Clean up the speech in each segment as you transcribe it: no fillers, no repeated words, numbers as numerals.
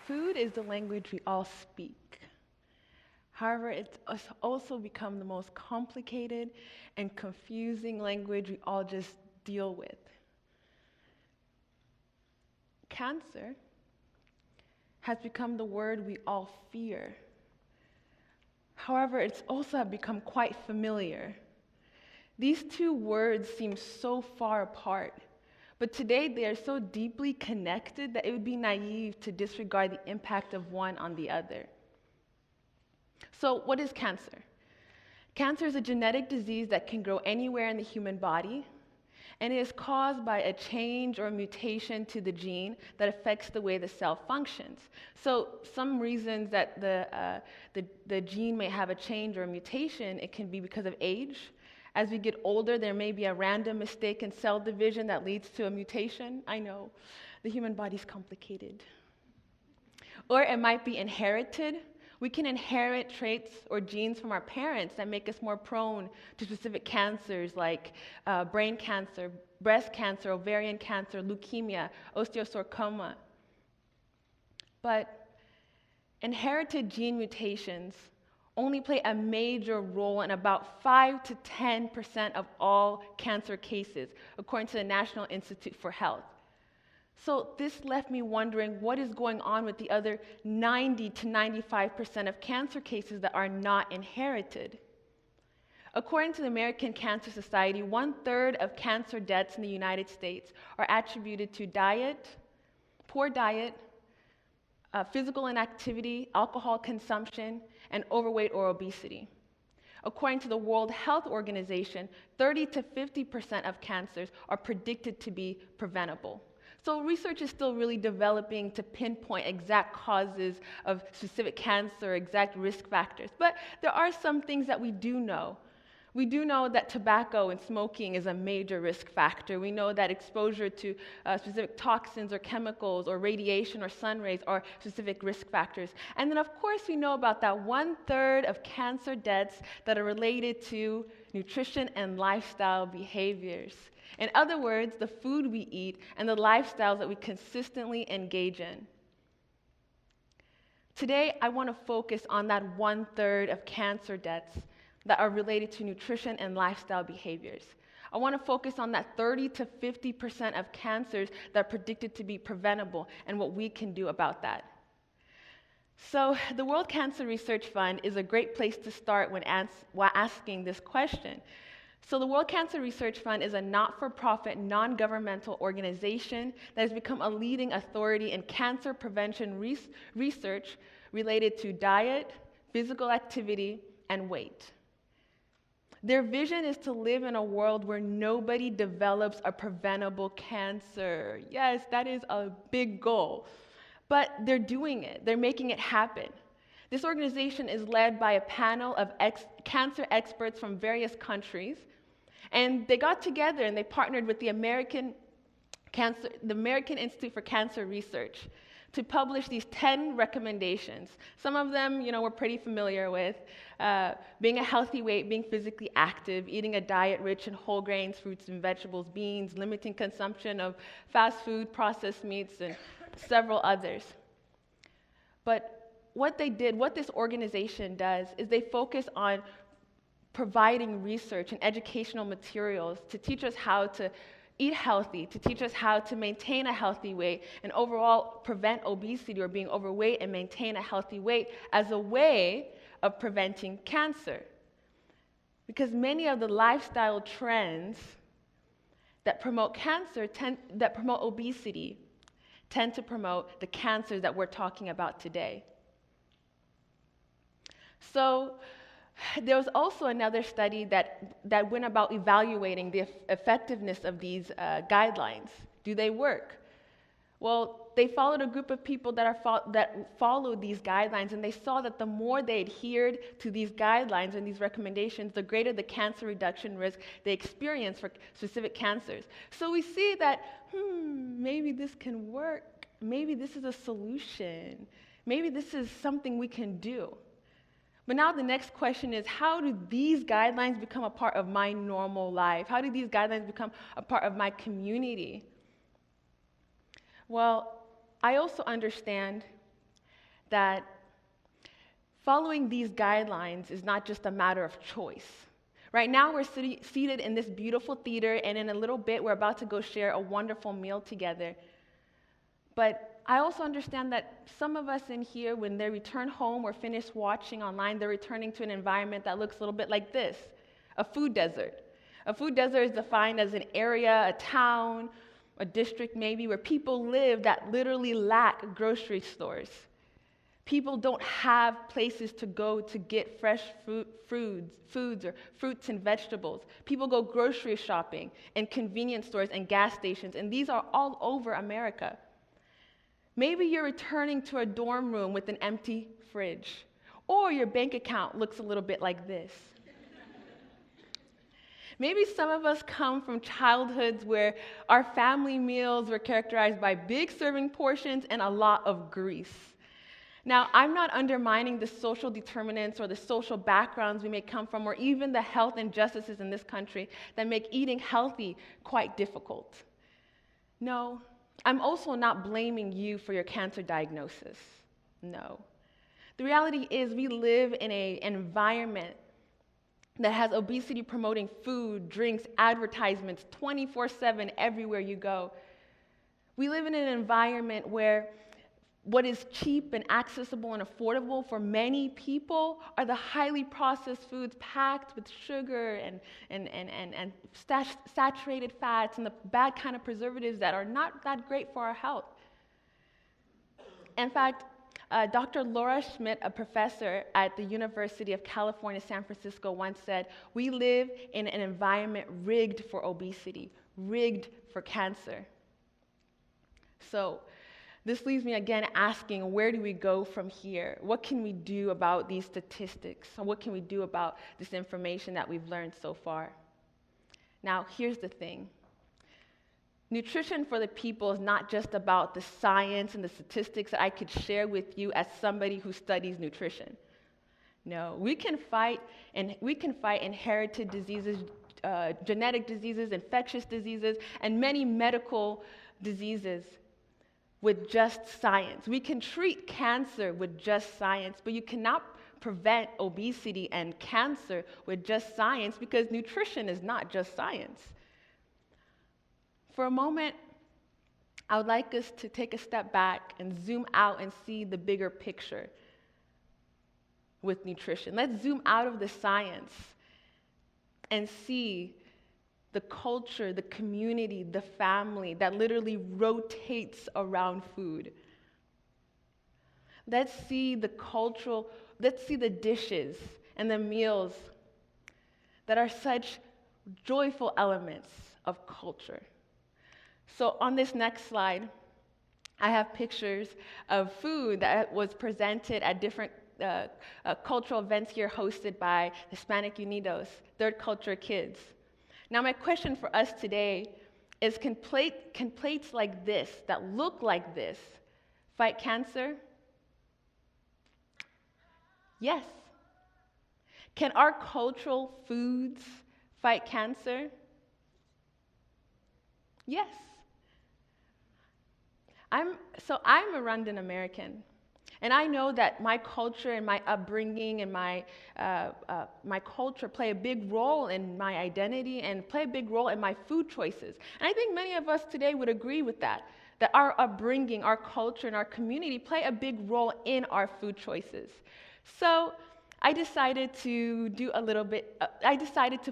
Food is the language we all speak. However, it's also become the most complicated and confusing language we all just deal with. Cancer has become the word we all fear. However, it's also become quite familiar. These two words seem so far apart, but today they are so deeply connected that it would be naive to disregard the impact of one on the other. So, what is cancer? Cancer is a genetic disease that can grow anywhere in the human body, and it is caused by a change or mutation to the gene that affects the way the cell functions. So some reasons that the gene may have a change or a mutation, it can be because of age. As we get older, there may be a random mistake in cell division that leads to a mutation. I know, the human body's complicated. Or it might be inherited. We can inherit traits or genes from our parents that make us more prone to specific cancers like brain cancer, breast cancer, ovarian cancer, leukemia, osteosarcoma. But inherited gene mutations only play a major role in about 5 to 10% of all cancer cases, according to the National Institute for Health. So this left me wondering what is going on with the other 90 to 95% of cancer cases that are not inherited. According to the American Cancer Society, 1/3 of cancer deaths in the United States are attributed to diet, poor diet, physical inactivity, alcohol consumption, and overweight or obesity. According to the World Health Organization, 30 to 50% of cancers are predicted to be preventable. So research is still really developing to pinpoint exact causes of specific cancer, exact risk factors. But there are some things that we do know. We do know that tobacco and smoking is a major risk factor. We know that exposure to specific toxins or chemicals or radiation or sun rays are specific risk factors. And then, of course, we know about that 1/3 of cancer deaths that are related to nutrition and lifestyle behaviors. In other words, the food we eat and the lifestyles that we consistently engage in. Today, I want to focus on that 1/3 of cancer deaths that are related to nutrition and lifestyle behaviors. I want to focus on that 30 to 50% of cancers that are predicted to be preventable and what we can do about that. So the World Cancer Research Fund is a great place to start when asking this question. So the World Cancer Research Fund is a not-for-profit, non-governmental organization that has become a leading authority in cancer prevention research related to diet, physical activity, and weight. Their vision is to live in a world where nobody develops a preventable cancer. Yes, that is a big goal. But they're doing it. They're making it happen. This organization is led by a panel of cancer experts from various countries. And they got together and they partnered with the American Institute for Cancer Research to publish these 10 recommendations. Some of them, we're pretty familiar with. Being a healthy weight, being physically active, eating a diet rich in whole grains, fruits and vegetables, beans, limiting consumption of fast food, processed meats, and several others. But what this organization does, is they focus on providing research and educational materials to teach us how to eat healthy, to teach us how to maintain a healthy weight, and overall prevent obesity or being overweight and maintain a healthy weight as a way of preventing cancer. Because many of the lifestyle trends that promote cancer, that promote obesity, tend to promote the cancers that we're talking about today. So there was also another study that went about evaluating the effectiveness of these guidelines. Do they work? Well, they followed a group of people that followed these guidelines, and they saw that the more they adhered to these guidelines and these recommendations, the greater the cancer reduction risk they experienced for specific cancers. So we see that, maybe this can work. Maybe this is a solution. Maybe this is something we can do. But now the next question is, how do these guidelines become a part of my normal life? How do these guidelines become a part of my community? Well, I also understand that following these guidelines is not just a matter of choice. Right now, we're seated in this beautiful theater, and in a little bit, we're about to go share a wonderful meal together. But I also understand that some of us in here, when they return home or finish watching online, they're returning to an environment that looks a little bit like this, a food desert. A food desert is defined as an area, a town, a district maybe, where people live that literally lack grocery stores. People don't have places to go to get fresh foods or fruits and vegetables. People go grocery shopping in convenience stores and gas stations, and these are all over America. Maybe you're returning to a dorm room with an empty fridge, or your bank account looks a little bit like this. Maybe some of us come from childhoods where our family meals were characterized by big serving portions and a lot of grease. Now, I'm not undermining the social determinants or the social backgrounds we may come from, or even the health injustices in this country that make eating healthy quite difficult. No, I'm also not blaming you for your cancer diagnosis. No. The reality is we live in an environment that has obesity-promoting food, drinks, advertisements 24/7 everywhere you go. We live in an environment where what is cheap and accessible and affordable for many people are the highly processed foods packed with sugar and saturated fats and the bad kind of preservatives that are not that great for our health. In fact, Dr. Laura Schmidt, a professor at the University of California, San Francisco, once said, "We live in an environment rigged for obesity, rigged for cancer." So this leaves me again asking, where do we go from here? What can we do about these statistics? What can we do about this information that we've learned so far? Now, here's the thing. Nutrition for the people is not just about the science and the statistics that I could share with you as somebody who studies nutrition. No, we can fight inherited diseases, genetic diseases, infectious diseases, and many medical diseases with just science. We can treat cancer with just science, but you cannot prevent obesity and cancer with just science, because nutrition is not just science. For a moment, I would like us to take a step back and zoom out and see the bigger picture with nutrition. Let's zoom out of the science and see the culture, the community, the family that literally rotates around food. Let's see the dishes and the meals that are such joyful elements of culture. So on this next slide, I have pictures of food that was presented at different cultural events here hosted by Hispanic Unidos, Third Culture Kids. Now, my question for us today is, can plates like this, that look like this, fight cancer? Yes. Can our cultural foods fight cancer? Yes. I'm a Rwandan-American, and I know that my culture and my upbringing and my culture play a big role in my identity and play a big role in my food choices. And I think many of us today would agree with that our upbringing, our culture, and our community play a big role in our food choices. So I decided to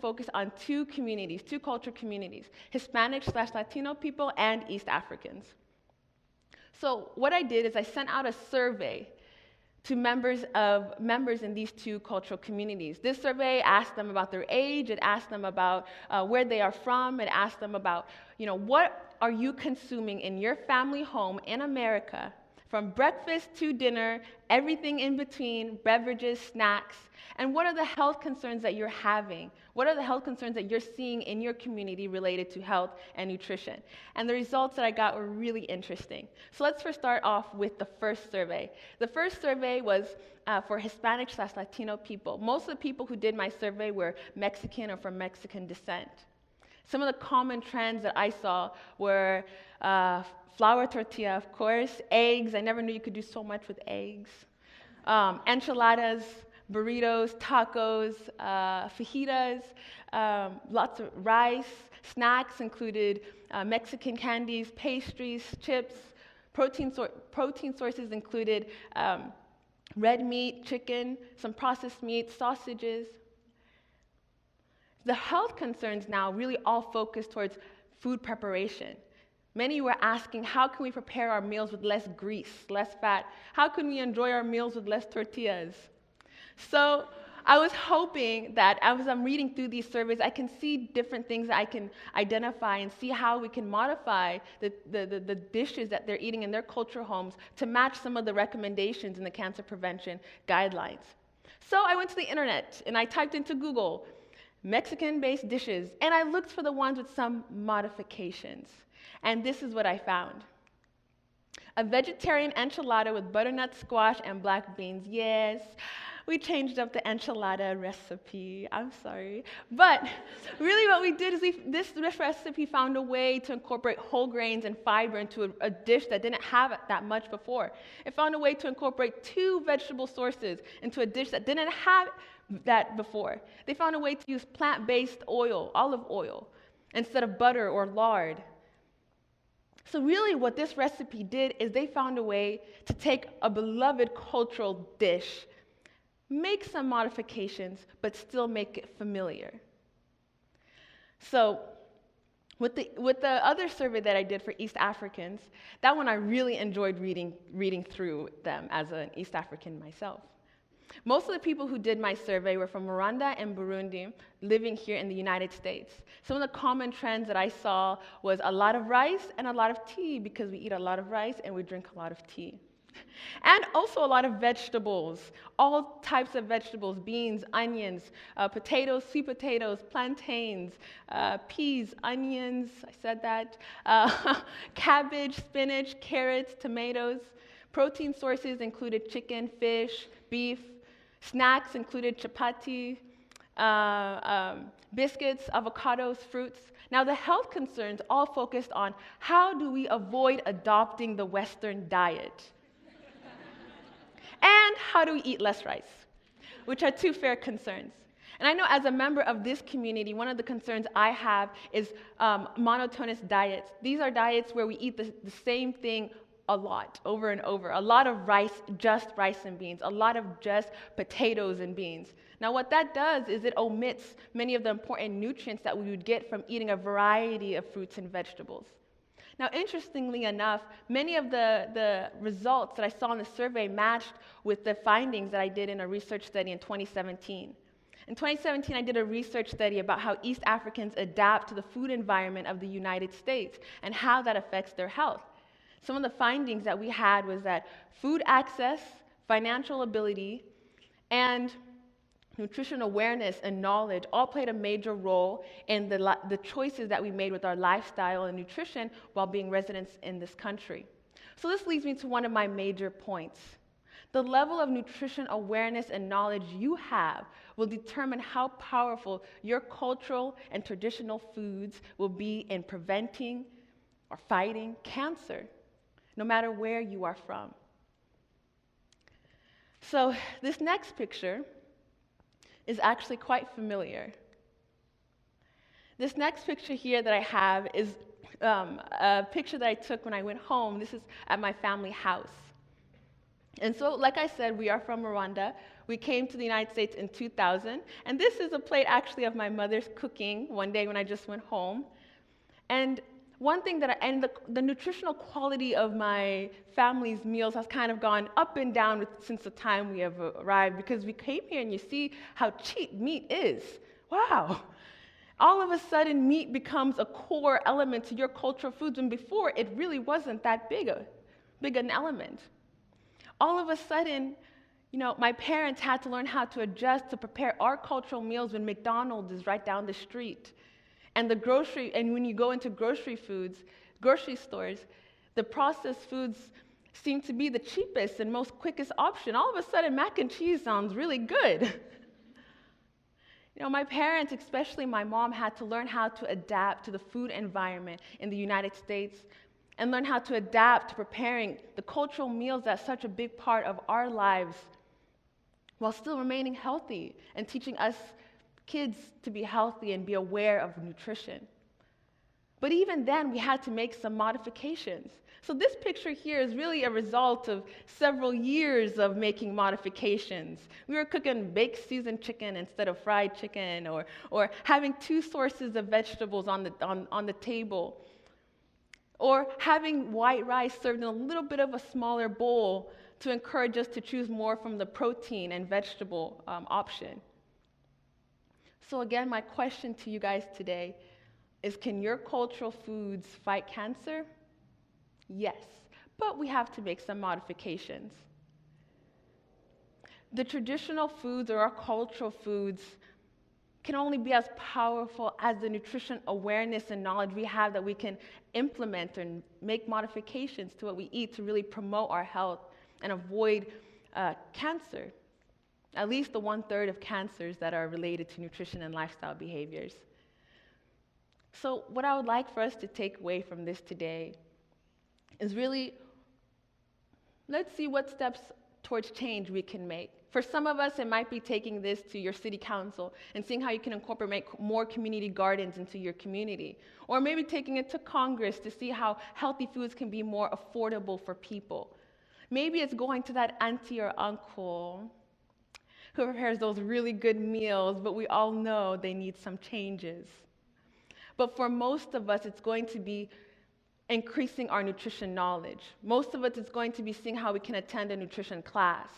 focus on two culture communities, Hispanic/Latino people and East Africans. So what I did is I sent out a survey to members in these two cultural communities. This survey asked them about their age, it asked them about where they are from, it asked them about, what are you consuming in your family home in America, from breakfast to dinner, everything in between, beverages, snacks, and what are the health concerns that you're having? What are the health concerns that you're seeing in your community related to health and nutrition? And the results that I got were really interesting. So let's first start off with the first survey. The first survey was for Hispanic/Latino people. Most of the people who did my survey were Mexican or from Mexican descent. Some of the common trends that I saw were flour tortilla, of course, eggs. I never knew you could do so much with eggs. Enchiladas, burritos, tacos, fajitas, lots of rice. Snacks included Mexican candies, pastries, chips. Protein sources included red meat, chicken, some processed meat, sausages. The health concerns now really all focus towards food preparation. Many were asking, how can we prepare our meals with less grease, less fat? How can we enjoy our meals with less tortillas? So I was hoping that as I'm reading through these surveys, I can see different things that I can identify and see how we can modify the dishes that they're eating in their cultural homes to match some of the recommendations in the cancer prevention guidelines. So I went to the internet and I typed into Google, Mexican-based dishes, and I looked for the ones with some modifications. And this is what I found. A vegetarian enchilada with butternut squash and black beans. Yes, we changed up the enchilada recipe. I'm sorry. But really what we did is this recipe found a way to incorporate whole grains and fiber into a dish that didn't have it that much before. It found a way to incorporate 2 vegetable sources into a dish that didn't have that before. They found a way to use plant-based oil, olive oil, instead of butter or lard. So really what this recipe did is they found a way to take a beloved cultural dish, make some modifications, but still make it familiar. So with the other survey that I did for East Africans, that one I really enjoyed reading through them as an East African myself. Most of the people who did my survey were from Rwanda and Burundi, living here in the United States. Some of the common trends that I saw was a lot of rice and a lot of tea, because we eat a lot of rice and we drink a lot of tea. And also a lot of vegetables, all types of vegetables, beans, onions, potatoes, sweet potatoes, plantains, peas, onions, I said that, cabbage, spinach, carrots, tomatoes. Protein sources included chicken, fish, beef. Snacks included chapati, biscuits, avocados, fruits. Now the health concerns all focused on how do we avoid adopting the Western diet? And how do we eat less rice? Which are 2 fair concerns. And I know as a member of this community, one of the concerns I have is monotonous diets. These are diets where we eat the same thing a lot, over and over. A lot of rice, just rice and beans. A lot of just potatoes and beans. Now what that does is it omits many of the important nutrients that we would get from eating a variety of fruits and vegetables. Now interestingly enough, many of the results that I saw in the survey matched with the findings that I did in a research study in 2017. In 2017, I did a research study about how East Africans adapt to the food environment of the United States and how that affects their health. Some of the findings that we had was that food access, financial ability, and nutrition awareness and knowledge all played a major role in the choices that we made with our lifestyle and nutrition while being residents in this country. So this leads me to one of my major points. The level of nutrition awareness and knowledge you have will determine how powerful your cultural and traditional foods will be in preventing or fighting cancer, no matter where you are from. So this next picture is actually quite familiar. This next picture here that I have is a picture that I took when I went home. This is at my family house. And so, like I said, we are from Rwanda. We came to the United States in 2000. And this is a plate actually of my mother's cooking one day when I just went home. And one thing that the nutritional quality of my family's meals has kind of gone up and down since the time we have arrived, because we came here and you see how cheap meat is. Wow. All of a sudden, meat becomes a core element to your cultural foods, when before it really wasn't that big an element. All of a sudden, my parents had to learn how to adjust to prepare our cultural meals when McDonald's is right down the street. And when you go into grocery stores, the processed foods seem to be the cheapest and most quickest option. All of a sudden, mac and cheese sounds really good. You know, my parents, especially my mom, had to learn how to adapt to the food environment in the United States and learn how to adapt to preparing the cultural meals that's such a big part of our lives while still remaining healthy and teaching us kids to be healthy and be aware of nutrition. But even then, we had to make some modifications. So this picture here is really a result of several years of making modifications. We were cooking baked seasoned chicken instead of fried chicken, or having two sources of vegetables on the table, or having white rice served in a little bit of a smaller bowl to encourage us to choose more from the protein and vegetable option. So again, my question to you guys today is, can your cultural foods fight cancer? Yes, but we have to make some modifications. The traditional foods or our cultural foods can only be as powerful as the nutrition awareness and knowledge we have that we can implement and make modifications to what we eat to really promote our health and avoid cancer, at least the 1/3 of cancers that are related to nutrition and lifestyle behaviors. So what I would like for us to take away from this today is really, let's see what steps towards change we can make. For some of us, it might be taking this to your city council and seeing how you can incorporate more community gardens into your community. Or maybe taking it to Congress to see how healthy foods can be more affordable for people. Maybe it's going to that auntie or uncle who prepares those really good meals, but we all know they need some changes. But for most of us, it's going to be increasing our nutrition knowledge. Most of us, it's going to be seeing how we can attend a nutrition class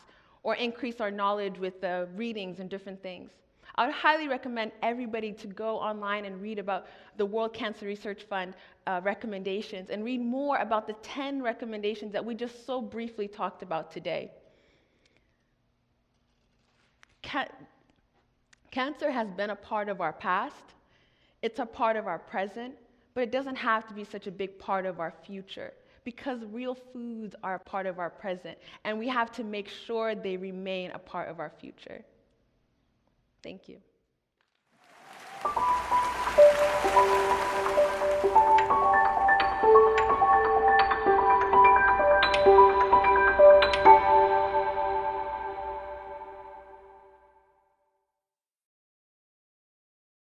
or increase our knowledge with the readings and different things. I would highly recommend everybody to go online and read about the World Cancer Research Fund recommendations and read more about the 10 recommendations that we just so briefly talked about today. Cancer has been a part of our past. It's a part of our present, but it doesn't have to be such a big part of our future, because real foods are a part of our present, and we have to make sure they remain a part of our future. Thank you.